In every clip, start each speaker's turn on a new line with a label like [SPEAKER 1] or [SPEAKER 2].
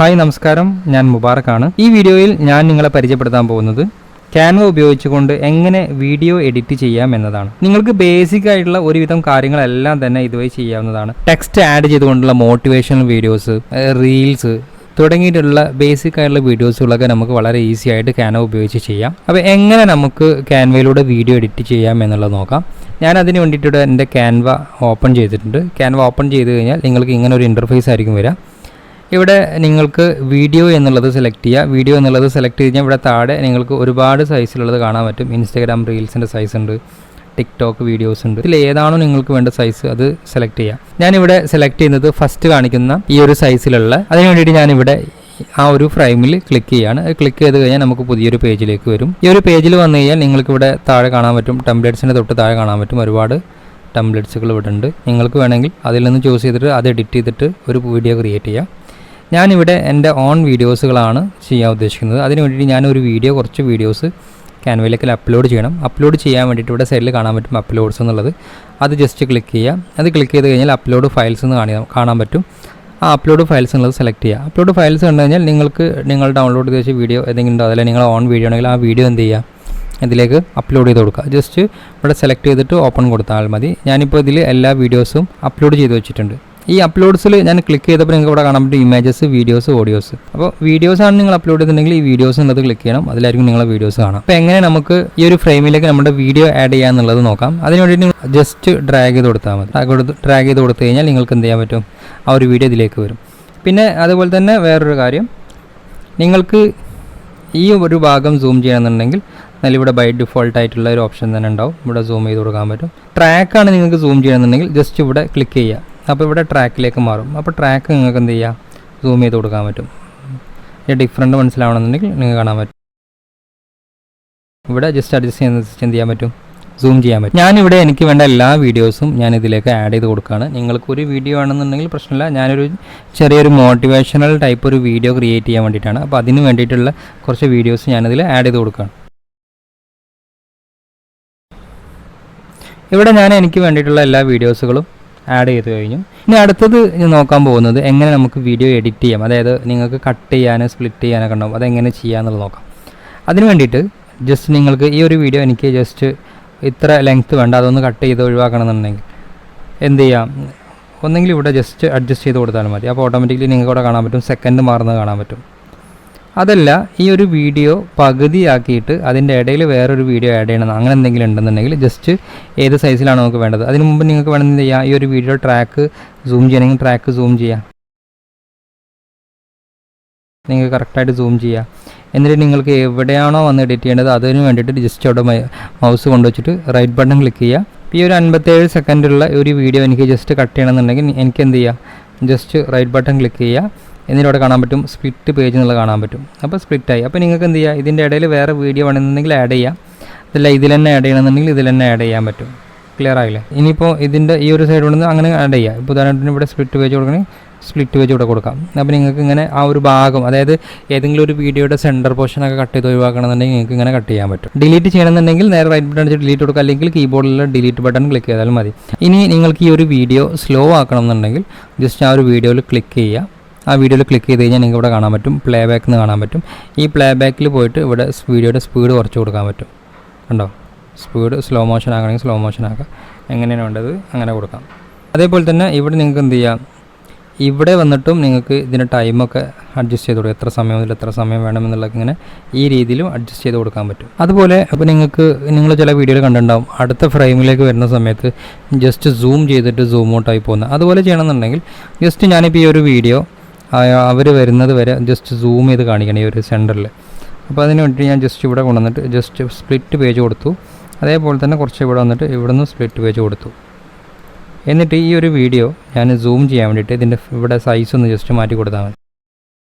[SPEAKER 1] Hi നമസ്കാരം, ഞാൻ മുബാറക്കാണ്. ഈ വീഡിയോയിൽ ഞാൻ നിങ്ങളെ പരിചയപ്പെടുത്താൻ പോകുന്നത് ക്യാൻവ ഉപയോഗിച്ചുകൊണ്ട് എങ്ങനെ വീഡിയോ എഡിറ്റ് ചെയ്യാം എന്നതാണ്. നിങ്ങൾക്ക് ബേസിക് ആയിട്ടുള്ള ഒരുവിധം കാര്യങ്ങളെല്ലാം തന്നെ ഇതുവഴി ചെയ്യാവുന്നതാണ്. ടെക്സ്റ്റ് ആഡ് ചെയ്തുകൊണ്ടുള്ള മോട്ടിവേഷണൽ വീഡിയോസ്, റീൽസ് തുടങ്ങിയിട്ടുള്ള ബേസിക് ആയിട്ടുള്ള വീഡിയോസുകളൊക്കെ നമുക്ക് വളരെ ഈസി ആയിട്ട് ക്യാൻവ ഉപയോഗിച്ച് ചെയ്യാം. അപ്പോൾ എങ്ങനെ നമുക്ക് ക്യാൻവയിലൂടെ വീഡിയോ എഡിറ്റ് ചെയ്യാം എന്നുള്ളത് നോക്കാം. ഞാൻ അതിന് വേണ്ടിയിട്ട് എൻ്റെ ക്യാൻവ ഓപ്പൺ ചെയ്തിട്ടുണ്ട്. ക്യാൻവ ഓപ്പൺ ചെയ്ത് കഴിഞ്ഞാൽ നിങ്ങൾക്ക് ഇങ്ങനെ ഒരു ഇൻ്റർഫേസ് ആയിരിക്കും വരിക. ഇവിടെ നിങ്ങൾക്ക് വീഡിയോ എന്നുള്ളത് സെലക്ട് ചെയ്യുക. വീഡിയോ എന്നുള്ളത് സെലക്ട് ചെയ്ത് കഴിഞ്ഞാൽ ഇവിടെ താഴെ നിങ്ങൾക്ക് ഒരുപാട് സൈസിലുള്ളത് കാണാൻ പറ്റും. ഇൻസ്റ്റാഗ്രാം റീൽസിൻ്റെ സൈസ് ഉണ്ട്, ടിക്ടോക്ക് വീഡിയോസ് ഉണ്ട്. ഇതിൽ ഏതാണോ നിങ്ങൾക്ക് വേണ്ട സൈസ് അത് സെലക്ട് ചെയ്യാം. ഞാനിവിടെ സെലക്ട് ചെയ്യുന്നത് ഫസ്റ്റ് കാണിക്കുന്ന ഈ ഒരു സൈസിലുള്ള. അതിന് വേണ്ടിയിട്ട് ഞാനിവിടെ ആ ഒരു ഫ്രെയിമിൽ ക്ലിക്ക് ചെയ്യാണ്. ക്ലിക്ക് ചെയ്ത് കഴിഞ്ഞാൽ നമുക്ക് പുതിയൊരു പേജിലേക്ക് വരും. ഈ ഒരു പേജിൽ വന്നു കഴിഞ്ഞാൽ നിങ്ങൾക്ക് ഇവിടെ താഴെ കാണാൻ പറ്റും, ടെംപ്ലേറ്റ്സിൻ്റെ തൊട്ട് താഴെ കാണാൻ പറ്റും ഒരുപാട് ടെംപ്ലേറ്റ്സുകൾ ഇവിടെ ഉണ്ട്. നിങ്ങൾക്ക് വേണമെങ്കിൽ അതിൽ നിന്ന് ചൂസ് ചെയ്തിട്ട് അത് എഡിറ്റ് ചെയ്തിട്ട് ഒരു വീഡിയോ ക്രിയേറ്റ് ചെയ്യാം. ഞാനിവിടെ എൻ്റെ ഓൺ വീഡിയോസുകളാണ് ചെയ്യാൻ ഉദ്ദേശിക്കുന്നത്. അതിന് വേണ്ടിയിട്ട് ഞാനൊരു വീഡിയോ, കുറച്ച് വീഡിയോസ് ക്യാൻവയിലേക്ക് അപ്ലോഡ് ചെയ്യണം. അപ്ലോഡ് ചെയ്യാൻ വേണ്ടിയിട്ട് ഇവിടെ സൈഡിൽ കാണാൻ പറ്റും അപ്ലോഡ്സ് എന്നുള്ളത്. അത് ജസ്റ്റ് ക്ലിക്ക് ചെയ്യുക. അത് ക്ലിക്ക് ചെയ്ത് കഴിഞ്ഞാൽ അപ്ലോഡ് ഫയൽസ് എന്ന് കാണാൻ പറ്റും. ആ അപ്ലോഡ് ഫയൽസ് എന്നുള്ളത് സെലക്ട് ചെയ്യുക. അപ്ലോഡ് ഫയൽസ് കണ്ടു കഴിഞ്ഞാൽ നിങ്ങൾക്ക് നിങ്ങൾ ഡൗൺലോഡ് ചെയ്ത് വെച്ച വീഡിയോ ഏതെങ്കിലും ഉണ്ടോ, അതല്ല നിങ്ങൾ ഓൺ വീഡിയോ ആണെങ്കിൽ ആ വീഡിയോ എന്ത് ചെയ്യുക, ഇതിലേക്ക് അപ്ലോഡ് ചെയ്ത് കൊടുക്കുക. ജസ്റ്റ് ഇവിടെ സെലക്ട് ചെയ്തിട്ട് ഓപ്പൺ കൊടുത്താൽ മതി. ഞാനിപ്പോൾ ഇതിൽ എല്ലാ വീഡിയോസും അപ്ലോഡ് ചെയ്ത് വെച്ചിട്ടുണ്ട്. ഈ അപ്ലോഡ്സിൽ ഞാൻ ക്ലിക്ക് ചെയ്തപ്പോൾ നിങ്ങൾക്ക് ഇവിടെ കാണാൻ പറ്റും ഇമേജസ്, വീഡിയോസ്, ഓഡിയോസ്. അപ്പോൾ വീഡിയോസാണ് നിങ്ങൾ അപ്ലോഡ് ചെയ്തിട്ടുണ്ടെങ്കിൽ ഈ വീഡിയോസ് എന്നത് ക്ലിക്ക് ചെയ്യണം. അതിലായിരിക്കും നിങ്ങളെ വീഡിയോസ് കാണാം. അപ്പോൾ എങ്ങനെ നമുക്ക് ഈ ഒരു ഫ്രെയിമിലേക്ക് നമ്മുടെ വീഡിയോ ആഡ് ചെയ്യാന്നുള്ളത് നോക്കാം. അതിന് വേണ്ടിയിട്ട് ജസ്റ്റ് ഡ്രാഗ് ചെയ്ത് കൊടുത്താൽ മതി. ഡ്രാഗ് ചെയ്ത് കൊടുത്തു കഴിഞ്ഞാൽ നിങ്ങൾക്ക് എന്ത് ചെയ്യാൻ പറ്റും, ആ ഒരു വീഡിയോ ഇതിലേക്ക് വരും. പിന്നെ അതുപോലെ തന്നെ വേറൊരു കാര്യം, നിങ്ങൾക്ക് ഈ ഒരു ഭാഗം സൂം ചെയ്യണമെന്നുണ്ടെങ്കിൽ എന്നാലും ഇവിടെ ബൈ ഡിഫോൾട്ട് ആയിട്ടുള്ള ഒരു ഓപ്ഷൻ തന്നെ ഉണ്ടാവും. ഇവിടെ സൂം ചെയ്ത് കൊടുക്കാൻ പറ്റും. ട്രാക്കാണ് നിങ്ങൾക്ക് സൂം ചെയ്യണമെന്നുണ്ടെങ്കിൽ ജസ്റ്റ് ഇവിടെ ക്ലിക്ക് ചെയ്യുക. അപ്പോൾ ഇവിടെ ട്രാക്കിലേക്ക് മാറും. അപ്പോൾ ട്രാക്ക് നിങ്ങൾക്ക് എന്ത് ചെയ്യുക, സൂം ചെയ്ത് കൊടുക്കാൻ പറ്റും. ഡിഫറൻറ്റ് മനസ്സിലാവണമെന്നുണ്ടെങ്കിൽ നിങ്ങൾക്ക് കാണാൻ പറ്റും. ഇവിടെ ജസ്റ്റ് അഡ്ജസ്റ്റ് എന്ത് ചെയ്യാൻ പറ്റും, സൂം ചെയ്യാൻ പറ്റും. ഞാനിവിടെ എനിക്ക് വേണ്ട എല്ലാ വീഡിയോസും ഞാൻ ഇതിലേക്ക് ആഡ് ചെയ്ത് കൊടുക്കുകയാണ്. നിങ്ങൾക്കൊരു വീഡിയോ ആണെന്നുണ്ടെങ്കിൽ പ്രശ്നമില്ല. ഞാനൊരു ചെറിയൊരു മോട്ടിവേഷണൽ ടൈപ്പ് ഒരു വീഡിയോ ക്രിയേറ്റ് ചെയ്യാൻ വേണ്ടിയിട്ടാണ്. അപ്പോൾ അതിന് വേണ്ടിയിട്ടുള്ള കുറച്ച് വീഡിയോസ് ഞാനിതിൽ ആഡ് ചെയ്ത് കൊടുക്കുകയാണ്. ഇവിടെ ഞാൻ എനിക്ക് വേണ്ടിയിട്ടുള്ള എല്ലാ വീഡിയോസുകളും ആഡ് ചെയ്ത് കഴിഞ്ഞു. ഇനി അടുത്തത് നോക്കാൻ പോകുന്നത് എങ്ങനെ നമുക്ക് വീഡിയോ എഡിറ്റ് ചെയ്യാം. അതായത് നിങ്ങൾക്ക് കട്ട് ചെയ്യാൻ, സ്പ്ലിറ്റ് ചെയ്യാനൊക്കെ ഉണ്ടാവും. അതെങ്ങനെ ചെയ്യാമെന്നുള്ളത് നോക്കാം. അതിന് വേണ്ടിയിട്ട് ജസ്റ്റ് നിങ്ങൾക്ക് ഈ ഒരു വീഡിയോ എനിക്ക് ജസ്റ്റ് ഇത്ര ലെങ്ത്ത് വേണ്ട, അതൊന്ന് കട്ട് ചെയ്ത് ഒഴിവാക്കണമെന്നുണ്ടെങ്കിൽ എന്ത് ചെയ്യാം, ഒന്നെങ്കിൽ ഇവിടെ ജസ്റ്റ് അഡ്ജസ്റ്റ് ചെയ്ത് കൊടുത്താൽ മതി. അപ്പോൾ ഓട്ടോമാറ്റിക്കലി നിങ്ങൾക്ക് ഇവിടെ കാണാൻ പറ്റും സെക്കൻഡ് മാറുന്നത് കാണാൻ പറ്റും. അതല്ല, ഈ ഒരു വീഡിയോ പകുതിയാക്കിയിട്ട് അതിൻ്റെ ഇടയിൽ വേറൊരു വീഡിയോ ആഡ് ചെയ്യണം, അങ്ങനെ എന്തെങ്കിലും ഉണ്ടെന്നുണ്ടെങ്കിൽ ജസ്റ്റ് ഏത് സൈസിലാണ് നമുക്ക് വേണ്ടത്. അതിന് മുമ്പ് നിങ്ങൾക്ക് വേണമെങ്കിൽ ചെയ്യാം, ഈ ഒരു വീഡിയോ ട്രാക്ക് സൂം ചെയ്യണമെങ്കിൽ ട്രാക്ക് സൂം ചെയ്യാം. നിങ്ങൾക്ക് കറക്റ്റായിട്ട് സൂം ചെയ്യാം. എന്നിട്ട് നിങ്ങൾക്ക് എവിടെയാണോ വന്ന് എഡിറ്റ് ചെയ്യേണ്ടത് അതിന് വേണ്ടിയിട്ട് ജസ്റ്റ് അവിടെ മൗസ് കൊണ്ടുവച്ചിട്ട് റൈറ്റ് ബട്ടൺ ക്ലിക്ക് ചെയ്യുക. ഈ ഒരു 57 സെക്കൻഡുള്ള ഒരു വീഡിയോ എനിക്ക് ജസ്റ്റ് കട്ട് ചെയ്യണമെന്നുണ്ടെങ്കിൽ എനിക്ക് എന്ത് ചെയ്യാം, ജസ്റ്റ് റൈറ്റ് ബട്ടൺ ക്ലിക്ക് ചെയ്യുക. എന്നിട്ട് അവിടെ കാണാൻ പറ്റും സ്പ്ലിറ്റ് പേജ് എന്നുള്ളത് കാണാൻ പറ്റും. അപ്പോൾ സ്പ്ലിറ്റായി. അപ്പോൾ നിങ്ങൾക്ക് എന്ത് ചെയ്യുക, ഇതിൻ്റെ ഇടയിൽ വേറെ വീഡിയോ വേണമെന്നുണ്ടെങ്കിൽ ആഡ് ചെയ്യാം. അതല്ല ഇതിൽ തന്നെ ആഡ് ചെയ്യണമെന്നുണ്ടെങ്കിൽ ഇതിൽ തന്നെ ആഡ് ചെയ്യാൻ പറ്റും. ക്ലിയർ ആയില്ലേ? ഇനിയിപ്പോൾ ഇതിൻ്റെ ഈ ഒരു സൈഡ് കൊണ്ടുവന്ന് അങ്ങനെ ആഡ് ചെയ്യുക. ഇപ്പോൾ ഉദാഹരണത്തിന് ഇവിടെ സ്പ്ലിറ്റ് പേജ് കൊടുക്കണമെങ്കിൽ സ്പ്ലിറ്റ് പേജ് ഇവിടെ കൊടുക്കാം. അപ്പോൾ നിങ്ങൾക്ക് ഇങ്ങനെ ആ ഒരു ഭാഗം, അതായത് ഏതെങ്കിലും ഒരു വീഡിയോയുടെ സെൻറ്റർ പോർഷനൊക്കെ കട്ട് ചെയ്ത് ഒഴിവാക്കണമെന്നുണ്ടെങ്കിൽ നിങ്ങൾക്ക് ഇങ്ങനെ കട്ട് ചെയ്യാൻ പറ്റും. ഡിലീറ്റ് ചെയ്യണമെന്നുണ്ടെങ്കിൽ നേരെ റൈറ്റ് ബട്ടൺ അടിച്ച് ഡിലീറ്റ് കൊടുക്കുക, അല്ലെങ്കിൽ കീബോർഡിലുള്ള ഡിലീറ്റ് ബട്ടൺ ക്ലിക്ക് ചെയ്താലും മതി. ഇനി നിങ്ങൾക്ക് ഈ ഒരു വീഡിയോ സ്ലോ ആക്കണമെന്നുണ്ടെങ്കിൽ ജസ്റ്റ് ആ ഒരു വീഡിയോയിൽ ക്ലിക്ക് ചെയ്യുക. ആ വീഡിയോയിൽ ക്ലിക്ക് ചെയ്ത് കഴിഞ്ഞാൽ നിങ്ങൾക്ക് ഇവിടെ കാണാൻ പറ്റും പ്ലേ ബാക്ക് എന്ന് കാണാൻ പറ്റും. ഈ പ്ലേ ബാക്കിൽ പോയിട്ട് ഇവിടെ വീഡിയോയുടെ സ്പീഡ് കുറച്ച് കൊടുക്കാൻ പറ്റും. കണ്ടോ, സ്പീഡ് സ്ലോ മോഷൻ ആക്കണമെങ്കിൽ സ്ലോ മോഷൻ ആക്കാം, എങ്ങനെയാണ് വേണ്ടത് അങ്ങനെ കൊടുക്കാം. അതേപോലെ തന്നെ ഇവിടെ നിങ്ങൾക്ക് എന്ത് ചെയ്യാം, ഇവിടെ വന്നിട്ടും നിങ്ങൾക്ക് ഇതിൻ്റെ ടൈമൊക്കെ അഡ്ജസ്റ്റ് ചെയ്ത് കൊടുക്കുക. എത്ര സമയം മുതൽ എത്ര സമയം വേണമെന്നുള്ളത് ഇങ്ങനെ ഈ രീതിയിലും അഡ്ജസ്റ്റ് ചെയ്ത് കൊടുക്കാൻ പറ്റും. അതുപോലെ അപ്പോൾ നിങ്ങൾ ചില വീഡിയോയിൽ കണ്ടിട്ടുണ്ടാവും അടുത്ത ഫ്രെയിമിലേക്ക് വരുന്ന സമയത്ത് ജസ്റ്റ് സൂം ചെയ്തിട്ട് സൂം ഔട്ടായി പോകുന്നത്. അതുപോലെ ചെയ്യണമെന്നുണ്ടെങ്കിൽ ജസ്റ്റ് ഞാനിപ്പോൾ ഈ ഒരു വീഡിയോ അവർ വരുന്നത് വരെ ജസ്റ്റ് സൂം ചെയ്ത് കാണിക്കണം ഈ ഒരു സെൻറ്ററിൽ. അപ്പോൾ അതിന് വേണ്ടി ഞാൻ ജസ്റ്റ് ഇവിടെ കൊണ്ടുവന്നിട്ട് ജസ്റ്റ് സ്പ്ലിറ്റ് പേജ് കൊടുത്തു. അതേപോലെ തന്നെ കുറച്ച് ഇവിടെ വന്നിട്ട് ഇവിടെ നിന്ന് സ്പ്ലിറ്റ് പേജ് കൊടുത്തു. എന്നിട്ട് ഈ ഒരു വീഡിയോ ഞാൻ സൂം ചെയ്യാൻ വേണ്ടിയിട്ട് ഇതിൻ്റെ ഇവിടെ സൈസ് ഒന്ന് ജസ്റ്റ് മാറ്റി കൊടുത്താൽ മതി.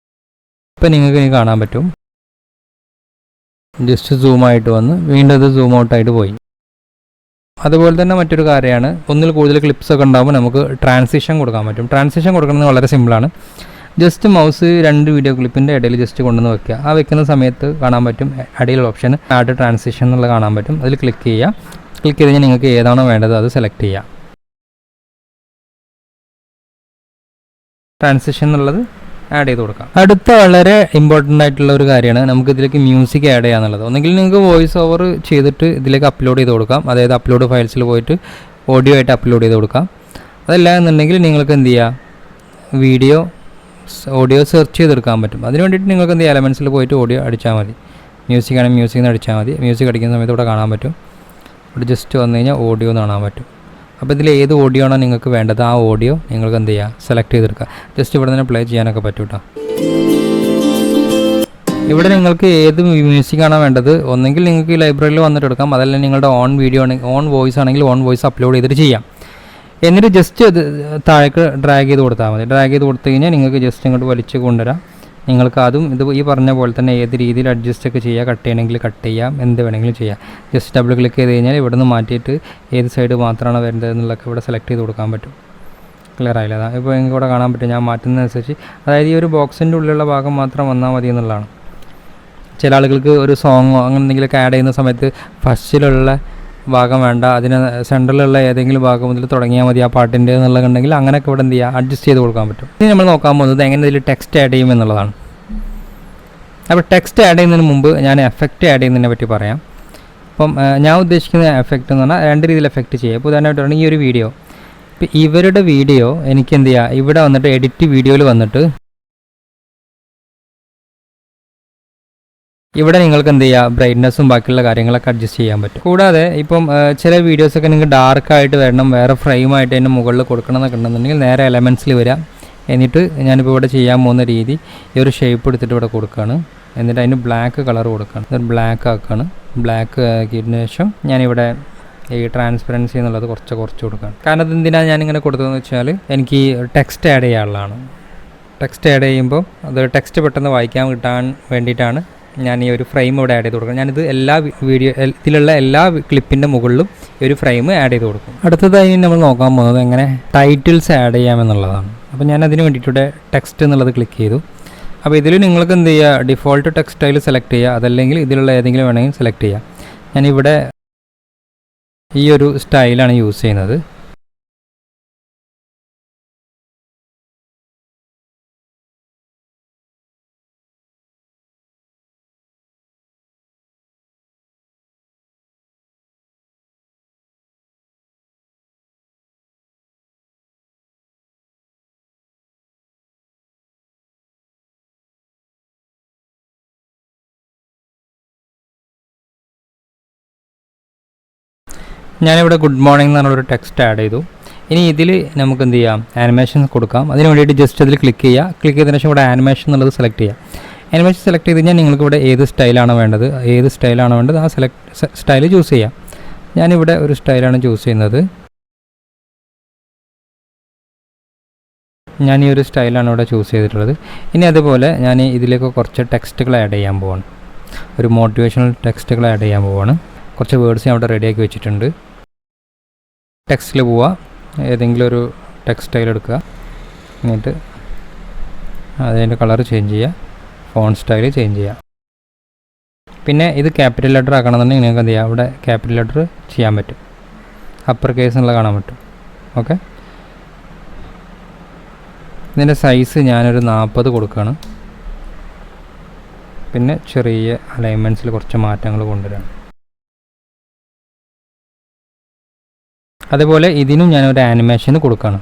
[SPEAKER 1] ഇപ്പോൾ നിങ്ങൾക്ക് ഇനി കാണാൻ പറ്റും ജസ്റ്റ് സൂമായിട്ട് വന്ന് വീണ്ടും അത് സൂം ഔട്ടായിട്ട് പോയി. അതുപോലെ തന്നെ മറ്റൊരു കാര്യമാണ്, ഒന്നിൽ കൂടുതൽ ക്ലിപ്സ് ഒക്കെ ഉണ്ടാകുമ്പോൾ നമുക്ക് ട്രാൻസിഷൻ കൊടുക്കാൻ പറ്റും. ട്രാൻസിഷൻ കൊടുക്കുന്നത് വളരെ സിമ്പിളാണ്. ജസ്റ്റ് മൗസ് 2 വീഡിയോ ക്ലിപ്പിൻ്റെ ഇടയിൽ ജസ്റ്റ് കൊണ്ടുവന്ന് വെക്കുക. ആ വെക്കുന്ന സമയത്ത് കാണാൻ പറ്റും അടിയിലുള്ള ഓപ്ഷൻ ആഡ് ട്രാൻസിഷൻ എന്നുള്ളത് കാണാൻ പറ്റും. അതിൽ ക്ലിക്ക് ചെയ്യുക. ക്ലിക്ക് ചെയ്ത് കഴിഞ്ഞാൽ നിങ്ങൾക്ക് ഏതാണോ വേണ്ടത് അത് സെലക്ട് ചെയ്യുക. ട്രാൻസിഷൻ എന്നുള്ളത് ആഡ് ചെയ്ത് കൊടുക്കാം. അടുത്ത വളരെ ഇമ്പോർട്ടൻ്റ് ആയിട്ടുള്ള ഒരു കാര്യമാണ് നമുക്ക് ഇതിലേക്ക് മ്യൂസിക് ആഡ് ചെയ്യാന്നുള്ളത്. ഒന്നെങ്കിൽ നിങ്ങൾക്ക് വോയിസ് ഓവർ ചെയ്തിട്ട് ഇതിലേക്ക് അപ്ലോഡ് ചെയ്ത് കൊടുക്കാം, അതായത് അപ്ലോഡ് ഫയൽസിൽ പോയിട്ട് ഓഡിയോ ആയിട്ട് അപ്ലോഡ് ചെയ്ത് കൊടുക്കാം. അതല്ല എന്നുണ്ടെങ്കിൽ നിങ്ങൾക്ക് എന്ത് ചെയ്യുക, ഓഡിയോ സെർച്ച് ചെയ്തെടുക്കാൻ പറ്റും. അതിന് വേണ്ടിയിട്ട് നിങ്ങൾക്ക് എന്ത് ചെയ്യുക, എലമെൻറ്റ്സിൽ പോയിട്ട് ഓഡിയോ അടിച്ചാൽ മതി. മ്യൂസിക് ആണെങ്കിൽ മ്യൂസിക് എന്ന് അടിച്ചാൽ മതി. മ്യൂസിക് അടിക്കുന്ന സമയത്ത് ഇവിടെ കാണാൻ പറ്റും, ഇവിടെ ജസ്റ്റ് വന്നു കഴിഞ്ഞാൽ ഓഡിയോ എന്ന് കാണാൻ പറ്റും. അപ്പോൾ ഇതിൽ ഏത് ഓഡിയോ ആണോ നിങ്ങൾക്ക് വേണ്ടത് ആ ഓഡിയോ നിങ്ങൾക്ക് എന്ത് ചെയ്യുക, സെലക്ട് ചെയ്തെടുക്കുക. ജസ്റ്റ് ഇവിടെ തന്നെ പ്ലേ ചെയ്യാനൊക്കെ പറ്റും കേട്ടോ. ഇവിടെ നിങ്ങൾക്ക് ഏത് മ്യൂസിക് ആണോ വേണ്ടത്, ഒന്നെങ്കിൽ നിങ്ങൾക്ക് ഈ ലൈബ്രറിയിൽ വന്നിട്ട് എടുക്കാം, അതല്ല നിങ്ങളുടെ ഓൺ വോയിസ് ആണെങ്കിൽ ഓൺ വോയിസ് അപ്ലോഡ് ചെയ്തിട്ട് ചെയ്യാം. എന്നിട്ട് ജസ്റ്റ് അത് താഴേക്ക് ഡ്രാഗ് ചെയ്ത് കൊടുത്താൽ മതി. ഡ്രാഗ് ചെയ്ത് കൊടുത്തു കഴിഞ്ഞാൽ നിങ്ങൾക്ക് ജസ്റ്റ് ഇങ്ങോട്ട് വലിച്ച് കൊണ്ടുവരാം. നിങ്ങൾക്ക് അതും ഇത് ഈ പറഞ്ഞ പോലെ തന്നെ ഏത് രീതിയിൽ അഡ്ജസ്റ്റ് ഒക്കെ ചെയ്യുക, കട്ട് ചെയ്യണമെങ്കിൽ കട്ട് ചെയ്യാം, എന്ത് വേണമെങ്കിലും ചെയ്യാം. ജസ്റ്റ് ഡബിൾ ക്ലിക്ക് ചെയ്ത് കഴിഞ്ഞാൽ ഇവിടെ നിന്ന് മാറ്റിയിട്ട് ഏത് സൈഡ് മാത്രമാണ് വരുന്നത് എന്നുള്ളതൊക്കെ ഇവിടെ സെലക്ട് ചെയ്ത് കൊടുക്കാൻ പറ്റും. ക്ലിയർ ആയില്ല? അതാ ഇപ്പോൾ നിങ്ങൾക്ക് ഇവിടെ കാണാൻ പറ്റും ഞാൻ മാറ്റുന്നതനുസരിച്ച്. അതായത് ഈ ഒരു ബോക്സിൻ്റെ ഉള്ളിലുള്ള ഭാഗം മാത്രം വന്നാൽ മതി എന്നുള്ളതാണ്. ചില ആളുകൾക്ക് ഒരു സോങ്ങോ അങ്ങനെ എന്തെങ്കിലുമൊക്കെ ആഡ് ചെയ്യുന്ന സമയത്ത് ഫസ്റ്റിലുള്ള ഭാഗം വേണ്ട, അതിന് സെൻറ്ററിലുള്ള ഏതെങ്കിലും ഭാഗം മുതൽ തുടങ്ങിയാൽ മതി ആ പാട്ടിൻ്റെ എന്നുള്ളതുണ്ടെങ്കിൽ അങ്ങനെയൊക്കെ ഇവിടെ എന്ത് ചെയ്യുക, അഡ്ജസ്റ്റ് ചെയ്ത് കൊടുക്കാൻ പറ്റും. ഇനി നമ്മൾ നോക്കാൻ പോകുന്നത് എങ്ങനെ ഇതിൽ ടെക്സ്റ്റ് ആഡ് ചെയ്യും എന്നുള്ളതാണ്. അപ്പോൾ ടെക്സ്റ്റ് ആഡ് ചെയ്യുന്നതിന് മുമ്പ് ഞാൻ എഫക്റ്റ് ആഡ് ചെയ്യുന്നതിനെ പറ്റി പറയാം. അപ്പം ഞാൻ ഉദ്ദേശിക്കുന്ന എഫക്റ്റ് എന്ന് പറഞ്ഞാൽ രണ്ട് രീതിയിൽ എഫക്റ്റ് ചെയ്യുക. ഇപ്പോൾ ഉദാഹരണമായിട്ട് ഈ ഒരു വീഡിയോ, ഇപ്പോൾ ഇവരുടെ വീഡിയോ എനിക്ക് എന്ത് ചെയ്യുക, ഇവിടെ വന്നിട്ട് എഡിറ്റ് വീഡിയോയിൽ വന്നിട്ട് ഇവിടെ നിങ്ങൾക്ക് എന്ത് ചെയ്യുക, ബ്രൈറ്റ്നസ്സും ബാക്കിയുള്ള കാര്യങ്ങളൊക്കെ അഡ്ജസ്റ്റ് ചെയ്യാൻ പറ്റും. കൂടാതെ ഇപ്പം ചില വീഡിയോസൊക്കെ നിങ്ങൾക്ക് ഡാർക്കായിട്ട് വരണം, വേറെ ഫ്രെയിമായിട്ട് അതിൻ്റെ മുകളിൽ കൊടുക്കണം എന്നൊക്കെ ഉണ്ടെന്നുണ്ടെങ്കിൽ നേരെ എലമെൻറ്റ്സിൽ വരാം. എന്നിട്ട് ഞാനിപ്പോൾ ഇവിടെ ചെയ്യാൻ പോകുന്ന രീതി ഈ ഒരു ഷേപ്പ് എടുത്തിട്ട് ഇവിടെ കൊടുക്കുകയാണ്. എന്നിട്ട് അതിന് ബ്ലാക്ക് കളർ കൊടുക്കുകയാണ്. ഇതൊരു ബ്ലാക്ക് ആക്കുകയാണ്. ബ്ലാക്ക് ആക്കിയതിന് ശേഷം ഞാനിവിടെ ഈ ട്രാൻസ്പെറൻസി എന്നുള്ളത് കുറച്ച് കൊടുക്കുകയാണ്. കാരണം അതെന്തിനാണ് ഞാനിങ്ങനെ കൊടുത്തതെന്ന് വെച്ചാൽ എനിക്ക് ടെക്സ്റ്റ് ആഡ് ചെയ്യാനുള്ളതാണ്. ടെക്സ്റ്റ് ആഡ് ചെയ്യുമ്പോൾ അത് ടെക്സ്റ്റ് പെട്ടെന്ന് വായിക്കാൻ കിട്ടാൻ വേണ്ടിയിട്ടാണ് ഞാൻ ഈ ഒരു ഫ്രെയിം ഇവിടെ ആഡ് ചെയ്ത് കൊടുക്കും. ഞാനിത് ഇതിലുള്ള എല്ലാ ക്ലിപ്പിൻ്റെ മുകളിലും ഈ ഒരു ഫ്രെയിം ആഡ് ചെയ്ത് കൊടുക്കും. അടുത്തതായി നമ്മൾ നോക്കാൻ പോകുന്നത് എങ്ങനെ ടൈറ്റിൽസ് ആഡ് ചെയ്യാമെന്നുള്ളതാണ്. അപ്പോൾ ഞാൻ അതിന് വേണ്ടിയിട്ട് ടെക്സ്റ്റ് എന്നുള്ളത് ക്ലിക്ക് ചെയ്തു. അപ്പോൾ ഇതിൽ നിങ്ങൾക്ക് എന്ത് ചെയ്യുക, ഡിഫോൾട്ട് ടെക്സ്റ്റ് സ്റ്റൈൽ സെലക്ട് ചെയ്യുക, അതല്ലെങ്കിൽ ഇതിലുള്ള ഏതെങ്കിലും വേണമെങ്കിൽ സെലക്ട് ചെയ്യുക. ഞാനിവിടെ ഈ ഒരു സ്റ്റൈലാണ് യൂസ് ചെയ്യുന്നത്. ഞാനിവിടെ ഗുഡ് മോർണിംഗ് എന്ന് പറഞ്ഞൊരു ടെക്സ്റ്റ് ആഡ് ചെയ്തു. ഇനി ഇതിൽ നമുക്ക് എന്ത് ചെയ്യാം, ആനിമേഷൻ കൊടുക്കാം. അതിന് വേണ്ടിയിട്ട് ജസ്റ്റ് അതിൽ ക്ലിക്ക് ചെയ്യുക. ക്ലിക്ക് ചെയ്തതിന് ശേഷം ഇവിടെ ആനിമേഷൻ എന്നുള്ളത് സെലക്ട് ചെയ്യുക. ആനിമേഷൻ സെലക്ട് ചെയ്ത് കഴിഞ്ഞാൽ നിങ്ങൾക്ക് ഇവിടെ ഏത് സ്റ്റൈലാണോ വേണ്ടത് ആ സ്റ്റൈൽ ചൂസ് ചെയ്യാം. ഞാനിവിടെ ഒരു സ്റ്റൈലാണ് ചൂസ് ചെയ്യുന്നത്. ഞാൻ ഈ ഒരു സ്റ്റൈലാണ് ഇവിടെ ചൂസ് ചെയ്തിട്ടുള്ളത്. ഇനി അതുപോലെ ഞാൻ ഇതിലേക്ക് കുറച്ച് ടെക്സ്റ്റുകൾ ആഡ് ചെയ്യാൻ പോവാണ്. ഒരു മോട്ടിവേഷണൽ ടെക്സ്റ്റുകൾ ആഡ് ചെയ്യാൻ പോവാണ്. കുറച്ച് വേർഡ്സ് ഞാൻ അവിടെ റെഡിയാക്കി വെച്ചിട്ടുണ്ട്. ടെക്സ്റ്റിൽ പോവുക, ഏതെങ്കിലും ഒരു ടെക്സ്റ്റ് സ്റ്റൈൽ എടുക്കുക, എന്നിട്ട് അതിൻ്റെ കളർ ചേഞ്ച് ചെയ്യുക, ഫോണ്ട് സ്റ്റൈൽ ചേഞ്ച് ചെയ്യുക. പിന്നെ ഇത് ക്യാപിറ്റൽ ലെറ്റർ ആക്കണമെന്നുണ്ടെങ്കിൽ നിങ്ങൾക്ക് എന്ത് ചെയ്യുക, ഇവിടെ ക്യാപിറ്റൽ ലെറ്റർ ചെയ്യാൻ പറ്റും, അപ്പർ കേസ് എന്നുള്ളത് കാണാൻ പറ്റും. ഓക്കെ, ഇതിൻ്റെ സൈസ് ഞാനൊരു 40 കൊടുക്കുകയാണ്. പിന്നെ ചെറിയ അലൈൻമെൻറ്റ്സിൽ കുറച്ച് മാറ്റങ്ങൾ കൊണ്ടുവരാണ്. അതുപോലെ ഇതിനും ഞാനൊരു ആനിമേഷൻ കൊടുക്കുകയാണ്.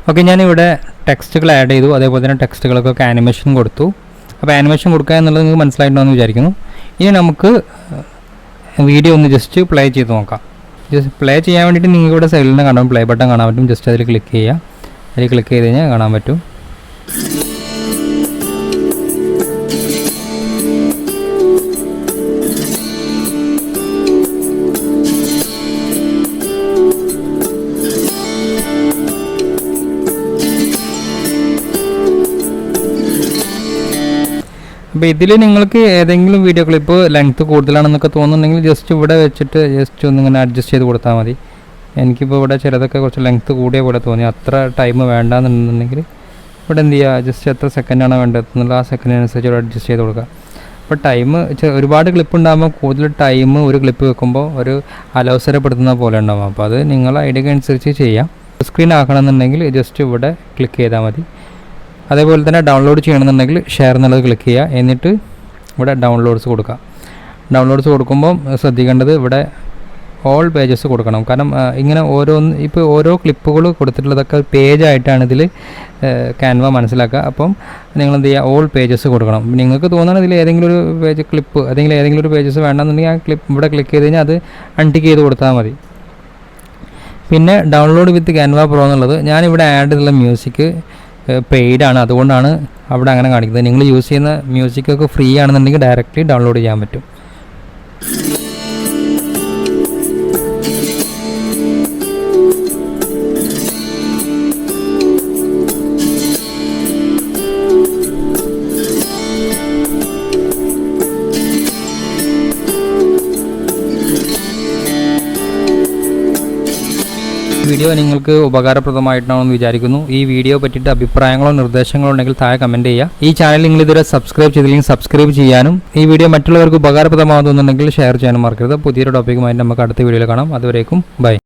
[SPEAKER 1] ഓക്കെ, ഞാനിവിടെ ടെക്സ്റ്റുകൾ ആഡ് ചെയ്തു. അതേപോലെ തന്നെ ടെക്സ്റ്റുകൾക്കൊക്കെ ആനിമേഷൻ കൊടുത്തു. അപ്പോൾ ആനിമേഷൻ കൊടുക്കുക എന്നുള്ളത് നിങ്ങൾക്ക് മനസ്സിലായിട്ടുണ്ടെന്ന് വിചാരിക്കുന്നു. ഇനി നമുക്ക് വീഡിയോ ഒന്ന് ജസ്റ്റ് പ്ലേ ചെയ്ത് നോക്കാം. ജസ്റ്റ് പ്ലേ ചെയ്യാൻ വേണ്ടിയിട്ട് നിങ്ങൾക്ക് ഇവിടെ സൈഡിൽ നിന്ന് കാണാൻ പ്ലേ ബട്ടൺ കാണാൻ പറ്റും. ജസ്റ്റ് അതിൽ ക്ലിക്ക് ചെയ്യുക. അതിൽ ക്ലിക്ക് ചെയ്ത് കഴിഞ്ഞാൽ കാണാൻ പറ്റും. അപ്പോൾ ഇതിൽ നിങ്ങൾക്ക് ഏതെങ്കിലും വീഡിയോ ക്ലിപ്പ് ലെങ്ത്ത് കൂടുതലാണെന്നൊക്കെ തോന്നുന്നുണ്ടെങ്കിൽ ജസ്റ്റ് ഇവിടെ വെച്ചിട്ട് ജസ്റ്റ് ഒന്നിങ്ങനെ അഡ്ജസ്റ്റ് ചെയ്ത് കൊടുത്താൽ മതി. എനിക്കിപ്പോൾ ഇവിടെ ചിലതൊക്കെ കുറച്ച് ലെങ്ത്ത് കൂടിയ പോലെ തോന്നി, അത്ര ടൈം വേണ്ടാന്നുണ്ടെങ്കിൽ ഇവിടെ എന്ത് ചെയ്യുക, ജസ്റ്റ് എത്ര സെക്കൻഡാണ് വേണ്ടത് എന്നുള്ള ആ സെക്കൻഡിനനുസരിച്ച് ഇവിടെ അഡ്ജസ്റ്റ് ചെയ്ത് കൊടുക്കുക. അപ്പോൾ ടൈം ഒരുപാട് ക്ലിപ്പ് ഉണ്ടാകുമ്പോൾ കൂടുതൽ ടൈം ഒരു ക്ലിപ്പ് വെക്കുമ്പോൾ ഒരു അലോസരപ്പെടുത്തുന്ന പോലെ ഉണ്ടാകും. അപ്പോൾ അത് നിങ്ങളെ ഐഡിയക്ക് അനുസരിച്ച് ചെയ്യാം. സ്ക്രീൻ ആക്കണമെന്നുണ്ടെങ്കിൽ ജസ്റ്റ് ഇവിടെ ക്ലിക്ക് ചെയ്താൽ മതി. അതേപോലെ തന്നെ ഡൗൺലോഡ് ചെയ്യണമെന്നുണ്ടെങ്കിൽ ഷെയർ എന്നുള്ളത് ക്ലിക്ക് ചെയ്യുക. എന്നിട്ട് ഇവിടെ ഡൗൺലോഡ്സ് കൊടുക്കുക. ഡൗൺലോഡ്സ് കൊടുക്കുമ്പോൾ ശ്രദ്ധിക്കേണ്ടത് ഇവിടെ ഓൾ പേജസ് കൊടുക്കണം. കാരണം ഇങ്ങനെ ഇപ്പോൾ ഓരോ ക്ലിപ്പുകൾ കൊടുത്തിട്ടുള്ളതൊക്കെ പേജായിട്ടാണ് ഇതിൽ ക്യാൻവ മനസ്സിലാക്കുക. അപ്പം നിങ്ങൾ എന്ത് ചെയ്യുക, ഓൾ പേജസ് കൊടുക്കണം. നിങ്ങൾക്ക് തോന്നുകയാണ് ഇതിൽ ഏതെങ്കിലും ഒരു പേജ് ക്ലിപ്പ് ഏതെങ്കിലും ഒരു പേജസ് വേണമെന്നുണ്ടെങ്കിൽ ആ ക്ലിപ്പ് ഇവിടെ ക്ലിക്ക് ചെയ്ത് കഴിഞ്ഞാൽ അത് അൺടിക്ക് ചെയ്ത് കൊടുത്താൽ മതി. പിന്നെ ഡൗൺലോഡ് വിത്ത് ക്യാൻവ പ്രോ എന്നുള്ളത് ഞാനിവിടെ ആഡ് ചെയ്തുള്ള മ്യൂസിക് പെയ്ഡാണ്, അതുകൊണ്ടാണ് അവിടെ അങ്ങനെ കാണിക്കുന്നത്. നിങ്ങൾ യൂസ് ചെയ്യുന്ന മ്യൂസിക്കൊക്കെ ഫ്രീ ആണെന്നുണ്ടെങ്കിൽ ഡയറക്റ്റ്ലി ഡൗൺലോഡ് ചെയ്യാൻ പറ്റും. വീഡിയോ നിങ്ങൾക്ക് ഉപകാരപ്രദമായിട്ടാണെന്ന് വിചാരിക്കുന്നു. ഈ വീഡിയോ പറ്റിയിട്ട് അഭിപ്രായങ്ങളോ നിർദ്ദേശങ്ങളോ ഉണ്ടെങ്കിൽ താഴെ കമൻറ്റ് ചെയ്യുക. ഈ ചാനൽ നിങ്ങൾ ഇതുവരെ സബ്സ്ക്രൈബ് ചെയ്തില്ലെങ്കിൽ സബ്സ്ക്രൈബ് ചെയ്യാനും ഈ വീഡിയോ മറ്റുള്ളവർക്ക് ഉപകാരപ്രദമാകുന്നുണ്ടെങ്കിൽ ഷെയർ ചെയ്യാനും മറക്കരുത്. പുതിയൊരു ടോപ്പിക്കുമായിട്ട് നമുക്ക് അടുത്ത വീഡിയോയിൽ കാണാം. അതുവരേക്കും ബൈ.